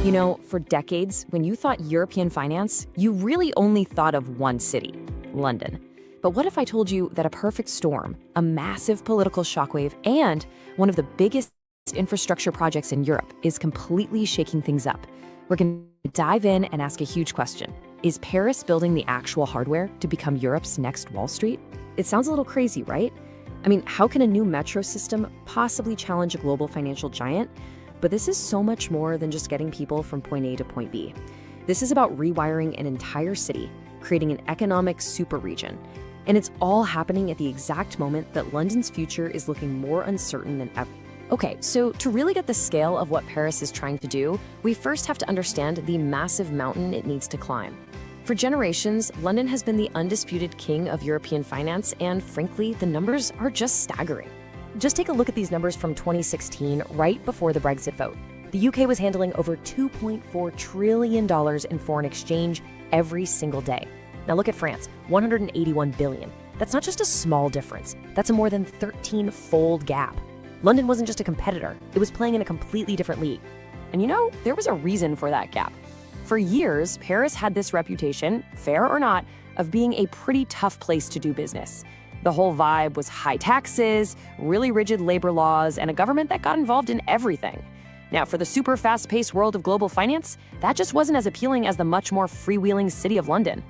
You know, for decades, when you thought European finance, you really only thought of one city, London. But what if I told you that a perfect storm, a massive political shockwave, and one of the biggest infrastructure projects in Europe is completely shaking things up? We're going to dive in and ask a huge question. Is Paris building the actual hardware to become Europe's next Wall Street? It sounds a little crazy, right? I mean, how can a new metro system possibly challenge a global financial giant? But this is so much more than just getting people from point A to point B. This is about rewiring an entire city, creating an economic super region. And it's all happening at the exact moment that London's future is looking more uncertain than ever. Okay, so to really get the scale of what Paris is trying to do, we first have to understand the massive mountain it needs to climb. For generations, London has been the undisputed king of European finance, and frankly, the numbers are just staggering. Just take a look at these numbers from 2016, right before the Brexit vote. The UK was handling over $2.4 trillion in foreign exchange every single day. Now look at France, $181 billion. That's not just a small difference, that's a more than 13-fold gap. London wasn't just a competitor, it was playing in a completely different league. And you know, there was a reason for that gap. For years, Paris had this reputation, fair or not, of being a pretty tough place to do business. The whole vibe was high taxes, really rigid labor laws, and a government that got involved in everything. Now, for the super fast-paced world of global finance, that just wasn't as appealing as the much more freewheeling city of London.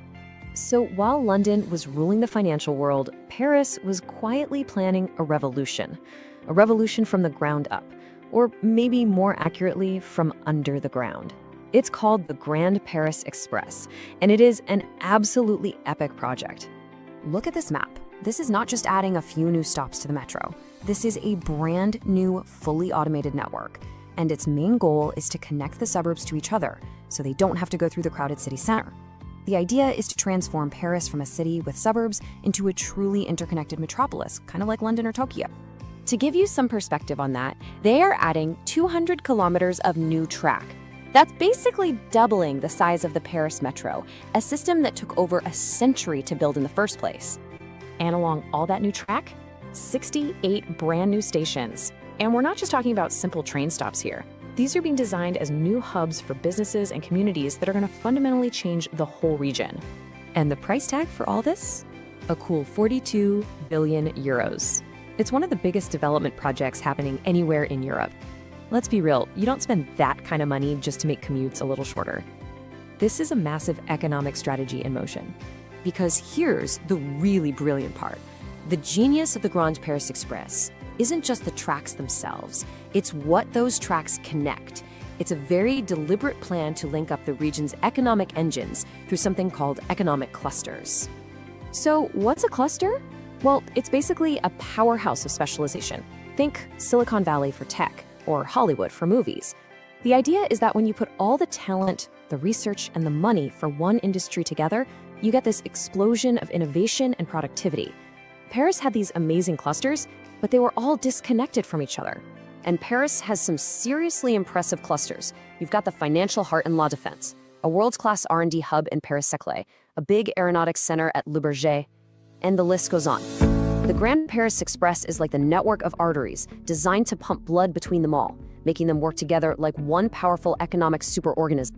So while London was ruling the financial world, Paris was quietly planning a revolution from the ground up, or maybe more accurately, from under the ground. It's called the Grand Paris Express, and it is an absolutely epic project. Look at this map. This is not just adding a few new stops to the metro. This is a brand new, fully automated network, and its main goal is to connect the suburbs to each other so they don't have to go through the crowded city center. The idea is to transform Paris from a city with suburbs into a truly interconnected metropolis, kind of like London or Tokyo. To give you some perspective on that, they are adding 200 kilometers of new track. That's basically doubling the size of the Paris metro, a system that took over a century to build in the first place. And along all that new track, 68 brand new stations. And we're not just talking about simple train stops here. These are being designed as new hubs for businesses and communities that are going to fundamentally change the whole region. And the price tag for all this? A cool 42 billion euros. It's one of the biggest development projects happening anywhere in Europe. Let's be real, you don't spend that kind of money just to make commutes a little shorter. This is a massive economic strategy in motion. Because here's the really brilliant part. The genius of the Grand Paris Express isn't just the tracks themselves, it's what those tracks connect. It's a very deliberate plan to link up the region's economic engines through something called economic clusters. So what's a cluster? Well, it's basically a powerhouse of specialization. Think Silicon Valley for tech, or Hollywood for movies. The idea is that when you put all the talent, the research, and the money for one industry together, you get this explosion of innovation and productivity. Paris had these amazing clusters, but they were all disconnected from each other. And Paris has some seriously impressive clusters. You've got the financial heart in La Défense, a world-class R&D hub in Paris-Saclay, a big aeronautics center at Le Bourget, and the list goes on. The Grand Paris Express is like the network of arteries designed to pump blood between them all, making them work together like one powerful economic superorganism.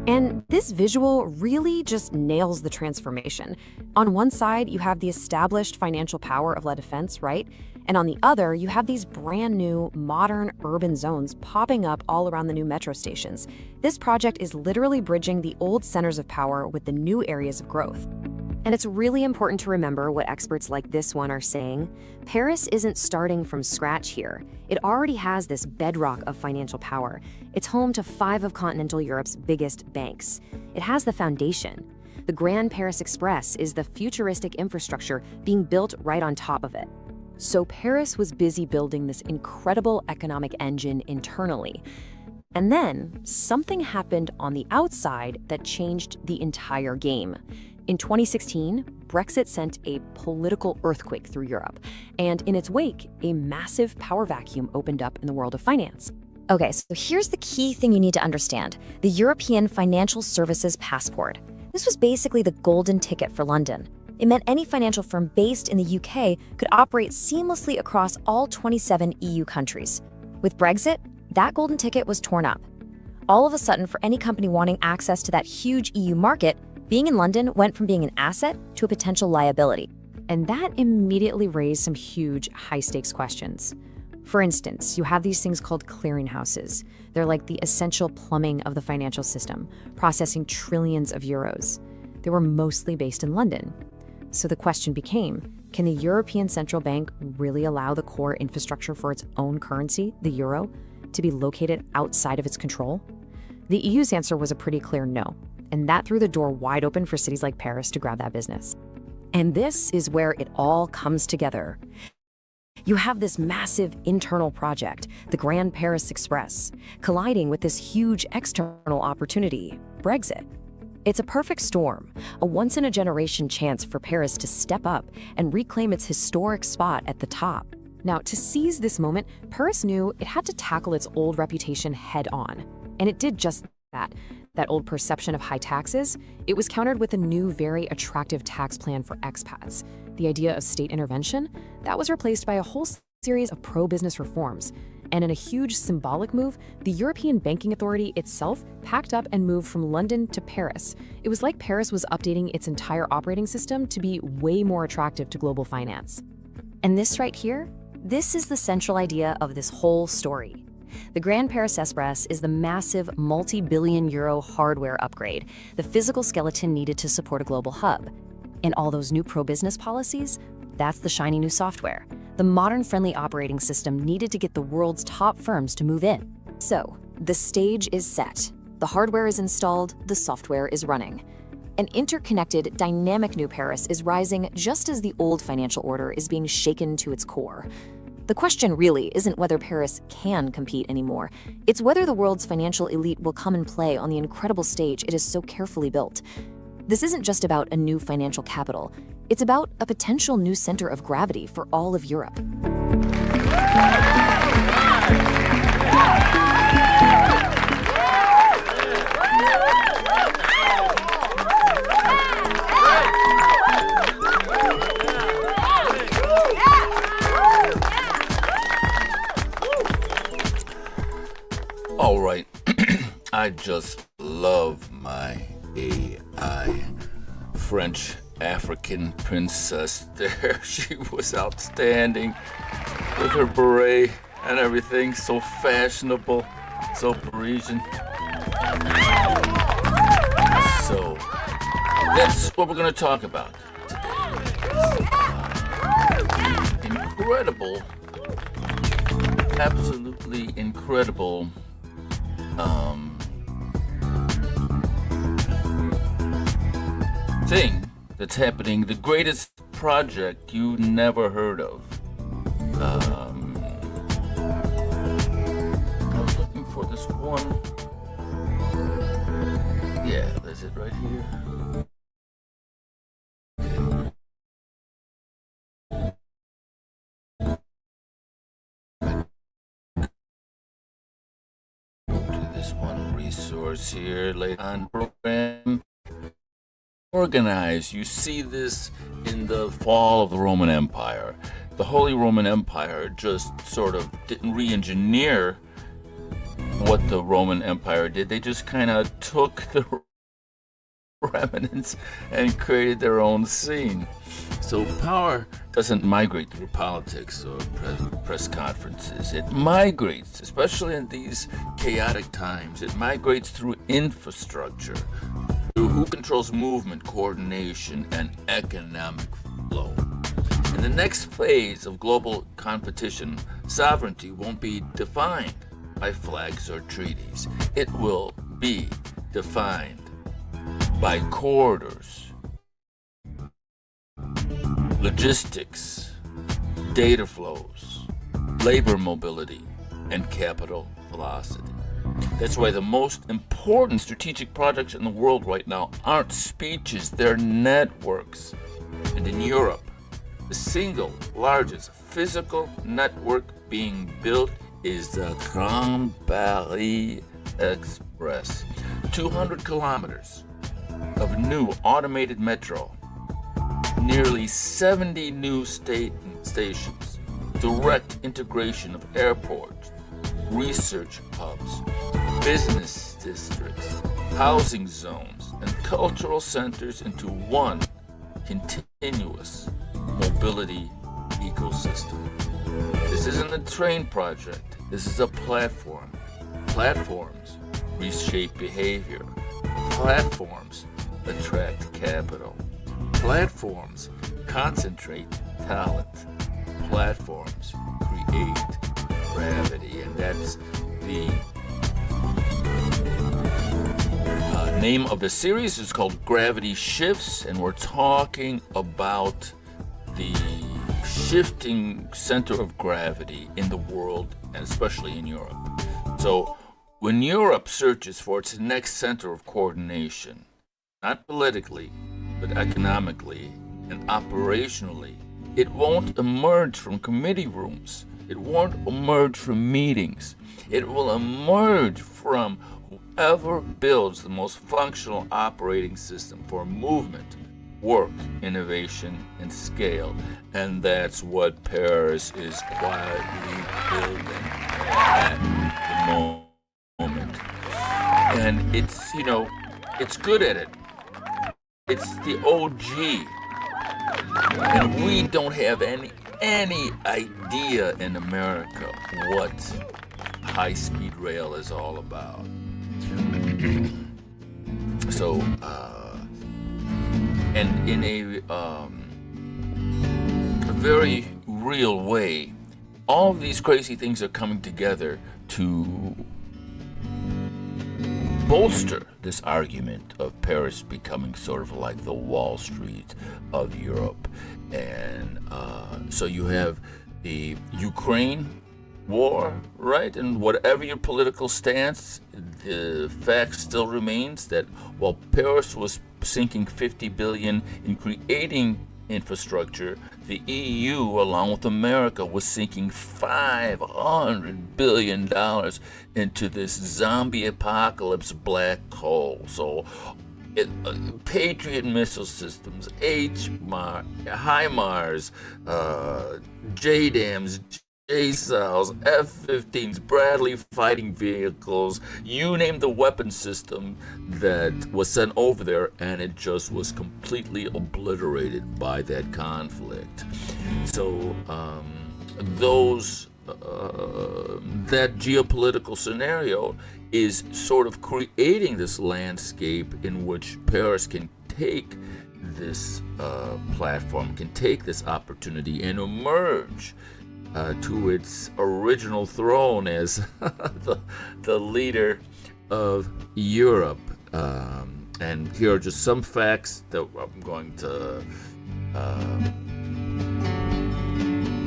And this visual really just nails the transformation. On one side, you have the established financial power of La Défense, right? And on the other, you have these brand new, modern urban zones popping up all around the new metro stations. This project is literally bridging the old centers of power with the new areas of growth. And it's really important to remember what experts like this one are saying. Paris isn't starting from scratch here. It already has this bedrock of financial power. It's home to 5 of continental Europe's biggest banks. It has the foundation. The Grand Paris Express is the futuristic infrastructure being built right on top of it. So Paris was busy building this incredible economic engine internally. And then something happened on the outside that changed the entire game. In 2016, Brexit sent a political earthquake through Europe, and in its wake, a massive power vacuum opened up in the world of finance. Okay, so here's the key thing you need to understand: the European Financial Services Passport. This was basically the golden ticket for London. It meant any financial firm based in the UK could operate seamlessly across all 27 EU countries. With Brexit, that golden ticket was torn up. all of a sudden, for any company wanting access to that huge EU market, being in London went from being an asset to a potential liability. And that immediately raised some huge, high-stakes questions. For instance, you have these things called clearinghouses. They're like the essential plumbing of the financial system, processing trillions of euros. They were mostly based in London. So the question became, can the European Central Bank really allow the core infrastructure for its own currency, the euro, to be located outside of its control? The EU's answer was a pretty clear no, and that threw the door wide open for cities like Paris to grab that business. And this is where it all comes together. You have this massive internal project, the Grand Paris Express, colliding with this huge external opportunity, Brexit. It's a perfect storm, a once-in-a-generation chance for Paris to step up and reclaim its historic spot at the top. Now, to seize this moment, Paris knew it had to tackle its old reputation head-on. And it did just that. That old perception of high taxes, it was countered with a new, very attractive tax plan for expats. The idea of state intervention, that was replaced by a whole series of pro-business reforms. And in a huge symbolic move, the European Banking Authority itself packed up and moved from London to Paris. It was like Paris was updating its entire operating system to be way more attractive to global finance. And this right here, this is the central idea of this whole story. The Grand Paris Express is the massive multi-billion euro hardware upgrade, the physical skeleton needed to support a global hub. And all those new pro-business policies, that's the shiny new software, the modern friendly operating system needed to get the world's top firms to move in. So, the stage is set. The hardware is installed, the software is running. An interconnected, dynamic new Paris is rising just as the old financial order is being shaken to its core. The question really isn't whether Paris can compete anymore. It's whether the world's financial elite will come and play on the incredible stage it is so carefully built. This isn't just about a new financial capital. It's about a potential new center of gravity for all of Europe. All right, I just love my AI. French African princess there. She was outstanding with her beret and everything, so fashionable, so Parisian. So that's what we're going to talk about today. Incredible, absolutely incredible thing that's happening, the greatest project you never heard of. I was looking for this one. Yeah, that's it right here. This one resource here, later on program. Organize. You see this in the fall of the Roman Empire. The Holy Roman Empire just sort of didn't re-engineer what the Roman Empire did. They just kind of took the remnants and created their own scene. So power doesn't migrate through politics or press conferences. It migrates, especially in these chaotic times, it migrates through infrastructure, through who controls movement, coordination, and economic flow. In the next phase of global competition, sovereignty won't be defined by flags or treaties. It will be defined by corridors, logistics, data flows, labor mobility, and capital velocity. That's why the most important strategic projects in the world right now aren't speeches, they're networks. And in Europe, the single largest physical network being built is the Grand Paris Express. 200 kilometers of new automated metro, nearly 70 new stations, direct integration of airports, research hubs, business districts, housing zones, and cultural centers into one continuous mobility ecosystem. This isn't a train project. This is a platform. Platforms reshape behavior. Platforms attract capital. Platforms concentrate talent. Platforms create gravity, and that's the name of the series. Is called Gravity Shifts, and we're talking about the shifting center of gravity in the world, and especially in Europe. So when Europe searches for its next center of coordination, not politically, but economically and operationally, it won't emerge from committee rooms. It won't emerge from meetings. It will emerge from whoever builds the most functional operating system for movement, work, innovation, and scale. And that's what Paris is quietly building at the moment. And it's, it's good at it. It's the OG. And we don't have any idea in America what high-speed rail is all about. So, and in a very real way, all of these crazy things are coming together to bolster this argument of Paris becoming sort of like the Wall Street of Europe. And so you have the Ukraine war, right? And whatever your political stance, the fact still remains that while Paris was sinking 50 billion in creating infrastructure, the EU, along with America, was sinking $500 billion into this zombie apocalypse black hole. So Patriot missile systems, HIMARS, JDAMs, JSOWs, F-15s, Bradley fighting vehicles, you name the weapon system that was sent over there, and it just was completely obliterated by that conflict. So that geopolitical scenario is sort of creating this landscape in which Paris can take this platform, can take this opportunity and emerge to its original throne as the leader of Europe. And here are just some facts that I'm going to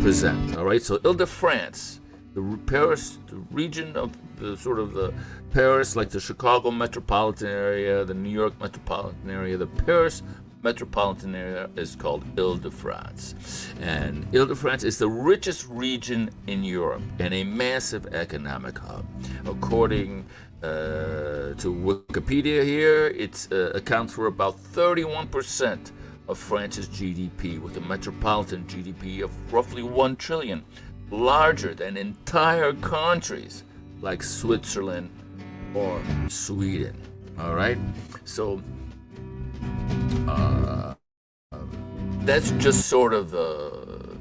present. All right, so Ile-de-France, the Paris, the region of the sort of the Paris, like the Chicago metropolitan area, the New York metropolitan area, the Paris metropolitan area is called Ile-de-France. And Ile-de-France is the richest region in Europe and a massive economic hub. According to Wikipedia here, it accounts for about 31% of France's GDP, with a metropolitan GDP of roughly 1 trillion, larger than entire countries like Switzerland or Sweden. All right, so that's just sort of the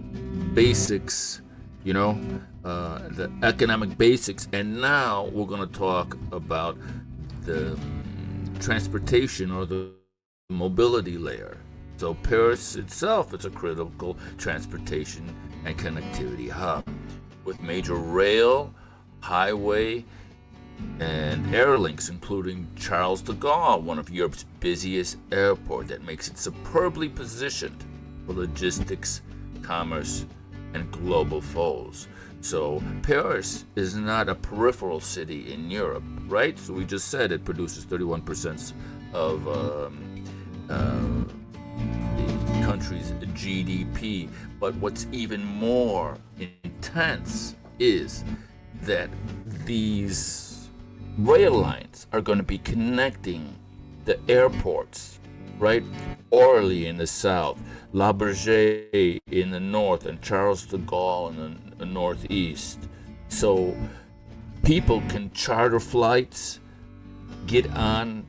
basics, the economic basics. And now we're going to talk about the transportation or the mobility layer. So Paris itself is a critical transportation and connectivity hub with major rail, highway, and air links, including Charles de Gaulle, one of Europe's busiest airports that makes it superbly positioned for logistics, commerce, and global flows. So Paris is not a peripheral city in Europe, right? So we just said it produces 31% of the country's GDP. But what's even more intense is that these rail lines are going to be connecting the airports, right? Orly in the south, La Bourget in the north, and Charles de Gaulle in the northeast. So people can charter flights get on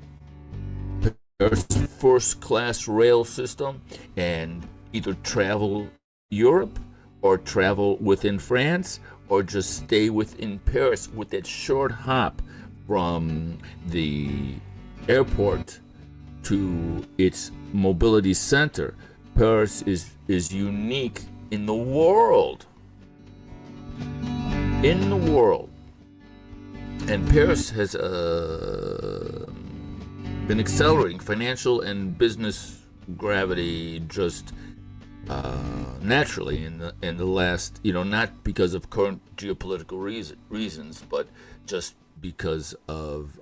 Paris' first-class rail system and either travel Europe or travel within France or just stay within Paris with that short hop from the airport to its mobility center. Paris is unique in the world. In the world. And Paris has been accelerating financial and business gravity just naturally in the last, not because of current geopolitical reasons, but just because of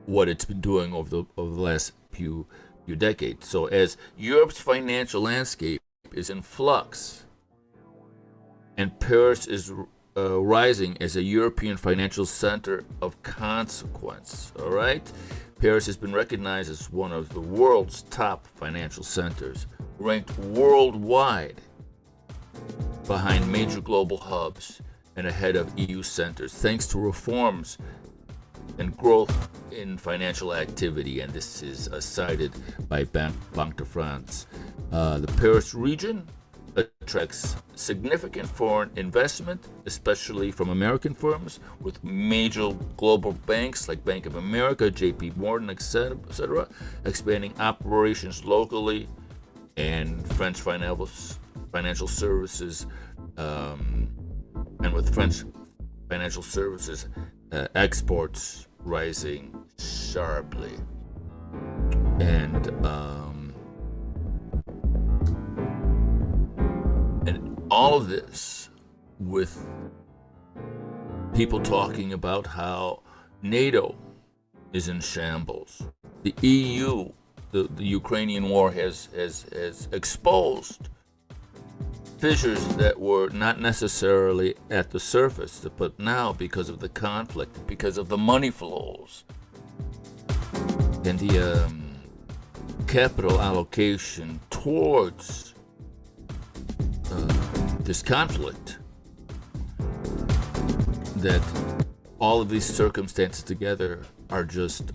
what it's been doing over the last few decades. So as Europe's financial landscape is in flux, and Paris is rising as a European financial center of consequence, all right? Paris has been recognized as one of the world's top financial centers, ranked worldwide behind major global hubs and ahead of EU centers, thanks to reforms and growth in financial activity. And this is cited by Banque de France. The Paris region attracts significant foreign investment, especially from American firms, with major global banks like Bank of America, JP Morgan, etc., expanding operations locally, and French financial services, and with French financial services exports rising sharply. And all of this with people talking about how NATO is in shambles. The EU, the Ukrainian war has exposed fissures that were not necessarily at the surface, but now because of the conflict, because of the money flows, and the capital allocation towards this conflict, that all of these circumstances together are just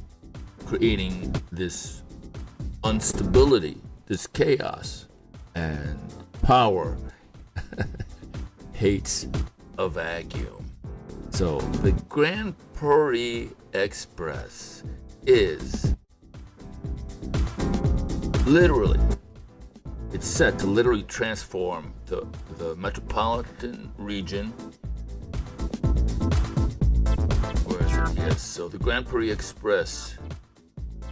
creating this instability, this chaos, and power hates a vacuum. So the Grand Paris Express is literally, it's set to literally transform the metropolitan region. Where is it? Yes. So the Grand Paris Express,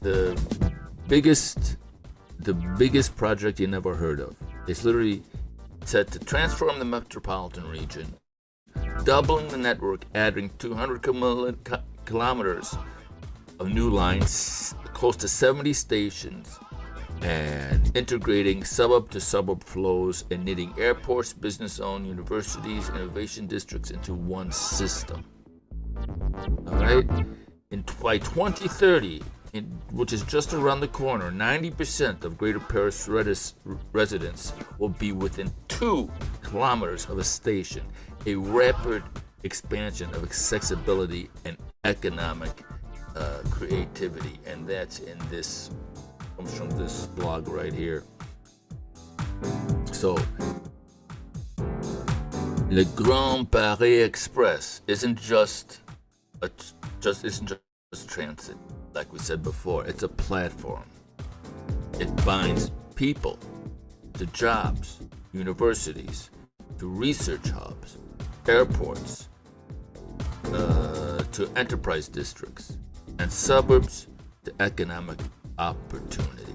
the biggest project you never heard of. It's literally set to transform the metropolitan region, doubling the network, adding 200 kilometers of new lines, close to 70 stations, and integrating suburb to suburb flows and knitting airports, business-owned universities, innovation districts into one system. All right? By 2030, which is just around the corner, 90% of Greater Paris residents will be within 2 kilometers of a station, a rapid expansion of accessibility and economic creativity. And that's in this, comes from this blog right here. So, Le Grand Paris Express isn't just transit. Like we said before, it's a platform. It binds people to jobs, universities, to research hubs, airports, to enterprise districts, and suburbs to economic opportunity.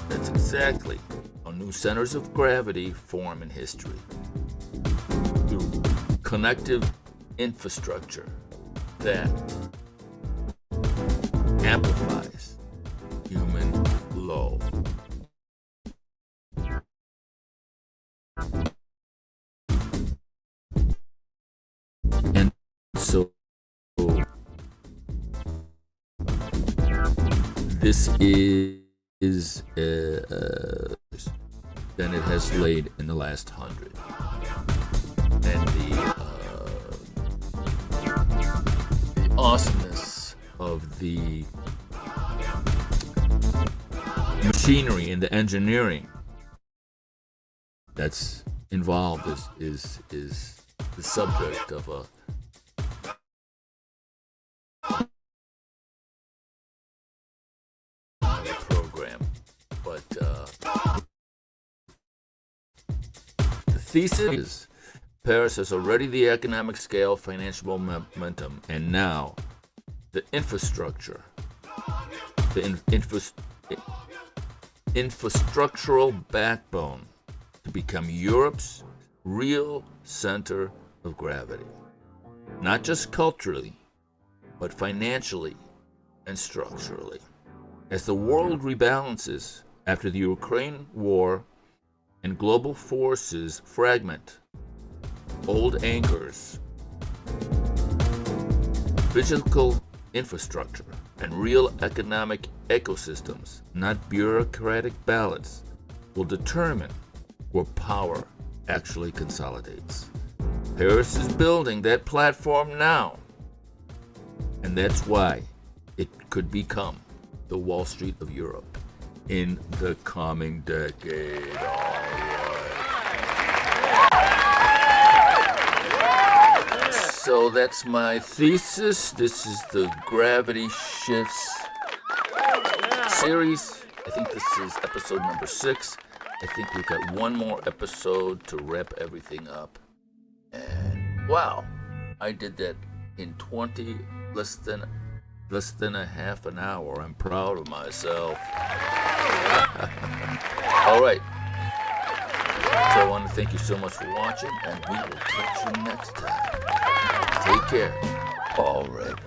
That's exactly how new centers of gravity form in history. Through connective infrastructure that amplifies human flow. And so this is than it has laid in the last 100. And the awesomeness the machinery and the engineering that's involved is the subject of a program. But the thesis is Paris has already the economic scale, financial momentum, and now the infrastructure, the infrastructural backbone to become Europe's real center of gravity. Not just culturally, but financially and structurally. As the world rebalances after the Ukraine war and global forces fragment old anchors, physical infrastructure, and real economic ecosystems, not bureaucratic ballots, will determine where power actually consolidates. Paris is building that platform now, and that's why it could become the Wall Street of Europe in the coming decade. So that's my thesis. This is the Gravity Shifts series. I think this is episode number 6. I think we've got one more episode to wrap everything up. And wow, I did that in less than a half an hour. I'm proud of myself. All right. So I want to thank you so much for watching, and we will catch you next time. Take care. Au revoir.